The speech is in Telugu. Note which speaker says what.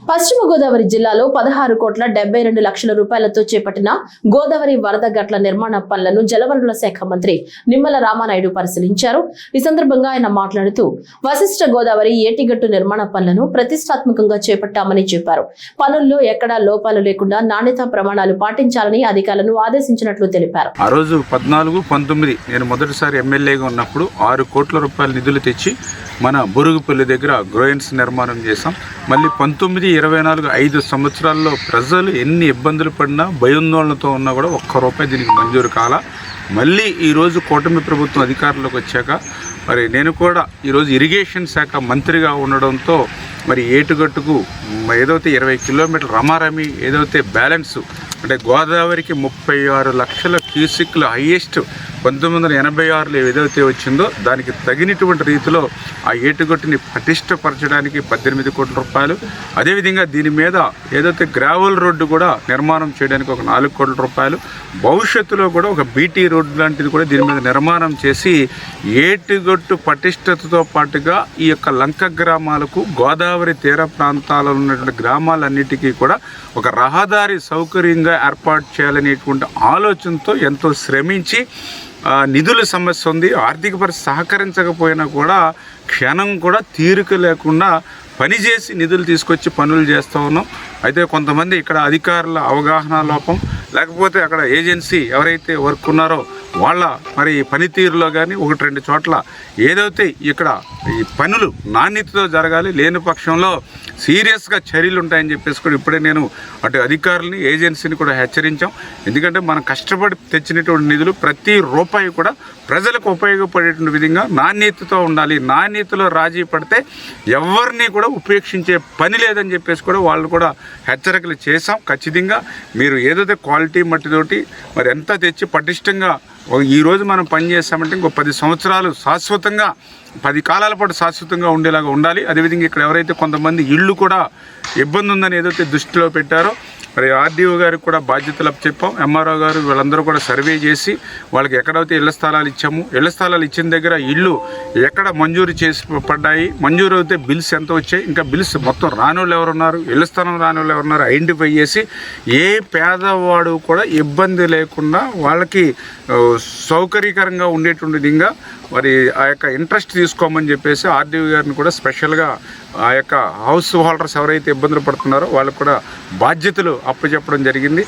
Speaker 1: పశ్చిమ గోదావరి జిల్లాలో 16,72,00,000 రూపాయలతో చేపట్టిన గోదావరి వరద గట్ల నిర్మాణ పనులను జలవనరుల శాఖ మంత్రి నిమ్మల రామానాయుడు పరిశీలించారు. ఈ సందర్భంగా ఆయన మాట్లాడుతూ వశిష్ఠ గోదావరి ఏటిగట్టు నిర్మాణ పనులను ప్రతిష్టాత్మకంగా చేపట్టామని చెప్పారు. పనుల్లో ఎక్కడా లోపాలు లేకుండా నాణ్యతా ప్రమాణాలు పాటించాలని అధికారులను ఆదేశించినట్లు తెలిపారు.
Speaker 2: ఆ రోజు 14, 19 నేను మొదటిసారి ఎమ్మెల్యేగా ఉన్నప్పుడు 6 కోట్ల రూపాయల నిధులు తెచ్చి మన బొరుగుపల్లి దగ్గర గ్రోయిన్స్ నిర్మాణం చేశాం. మళ్ళీ 19, 24, 5 సంవత్సరాల్లో ప్రజలు ఎన్ని ఇబ్బందులు పడినా భయాందోళనతో ఉన్నా కూడా ఒక్క రూపాయి దీనికి మంజూరు కాల. మళ్ళీ ఈరోజు కూటమి ప్రభుత్వం అధికారంలోకి వచ్చాక మరి నేను కూడా ఈరోజు ఇరిగేషన్ శాఖ మంత్రిగా ఉండడంతో మరి ఏటుగట్టుకు ఏదైతే 20 కిలోమీటర్ల రమారమి ఏదైతే బ్యాలెన్స్ అంటే గోదావరికి 36 లక్షల క్యూసిక్ల హైయెస్ట్ 1986లో ఏదైతే వచ్చిందో దానికి తగినటువంటి రీతిలో ఆ ఏటుగట్టుని పటిష్టపరచడానికి 18 కోట్ల రూపాయలు, అదేవిధంగా దీని మీద ఏదైతే గ్రావెల్ రోడ్డు కూడా నిర్మాణం చేయడానికి ఒక 4 కోట్ల రూపాయలు, భవిష్యత్తులో కూడా ఒక బీటీ రోడ్డు లాంటిది కూడా దీని మీద నిర్మాణం చేసి ఏటుగట్టు పటిష్టతతో పాటుగా ఈ యొక్క లంక గ్రామాలకు గోదావరి తీర ప్రాంతాలలో ఉన్నటువంటి గ్రామాలన్నిటికీ కూడా ఒక రహదారి సౌకర్యంగా ఏర్పాటు చేయాలనేటువంటి ఆలోచనతో ఎంతో శ్రమించి నిధుల సమస్య ఉంది, ఆర్థిక పరిస్థితి సహకరించకపోయినా కూడా క్షణం కూడా తీరిక లేకుండా పనిచేసి నిధులు తీసుకొచ్చి పనులు చేస్తూ ఉన్నాం. అయితే కొంతమంది ఇక్కడ అధికారుల అవగాహన లోపం, లేకపోతే అక్కడ ఏజెన్సీ ఎవరైతే వర్క్ ఉన్నారో వాళ్ళ మరి పనితీరులో కానీ 1-2 చోట్ల ఏదైతే ఇక్కడ ఈ పనులు నాణ్యతతో జరగాలి, లేని పక్షంలో సీరియస్గా చర్యలు ఉంటాయని చెప్పేసి కూడా ఇప్పుడే నేను అటు అధికారులని ఏజెన్సీని కూడా హెచ్చరించాం. ఎందుకంటే మనం కష్టపడి తెచ్చినటువంటి నిధులు ప్రతి రూపాయి కూడా ప్రజలకు ఉపయోగపడేటువంటి విధంగా నాణ్యతతో ఉండాలి. నాణ్యతలో రాజీ పడితే ఎవరిని కూడా ఉపేక్షించే పని లేదని చెప్పేసి కూడా వాళ్ళు కూడా హెచ్చరికలు చేశాం. ఖచ్చితంగా మీరు ఏదైతే క్వాలిటీ మట్టితోటి మరి ఎంత తెచ్చి పటిష్టంగా ఈరోజు మనం పని చేస్తామంటే ఇంకో 10 సంవత్సరాలు శాశ్వతంగా 10 కాలాల పాటు శాశ్వతంగా ఉండేలాగా ఉండాలి. అదేవిధంగా ఇక్కడ ఎవరైతే కొంతమంది ఇళ్ళు కూడా ఇబ్బంది ఉందని ఏదైతే దృష్టిలో పెట్టారో మరి ఆర్డీఓ గారికి కూడా బాధ్యతలు చెప్పాం. ఎంఆర్ఓ గారు వీళ్ళందరూ కూడా సర్వే చేసి వాళ్ళకి ఎక్కడైతే ఇళ్ల స్థలాలు ఇచ్చాము, ఇళ్ల స్థలాలు ఇచ్చిన దగ్గర ఇళ్ళు ఎక్కడ మంజూరు చేసి పడ్డాయి, మంజూరు అయితే బిల్స్ ఎంత వచ్చాయి, ఇంకా బిల్స్ మొత్తం రానోళ్ళు ఎవరున్నారు, ఇళ్ల స్థలం రానోళ్ళు ఎవరున్నారు ఐడెంటిఫై చేసి ఏ పేదవాడు కూడా ఇబ్బంది లేకుండా వాళ్ళకి సౌకర్యకరంగా ఉండేటువంటి విధంగా మరి ఆ యొక్క ఇంట్రెస్ట్ తీసుకోమని చెప్పేసి ఆర్డీఓ గారిని కూడా స్పెషల్గా ఆ యొక్క హౌస్ హోల్డర్స్ ఎవరైతే ఇబ్బందులు పడుతున్నారో వాళ్ళకు కూడా బాధ్యతలు అప్పచెప్పడం జరిగింది.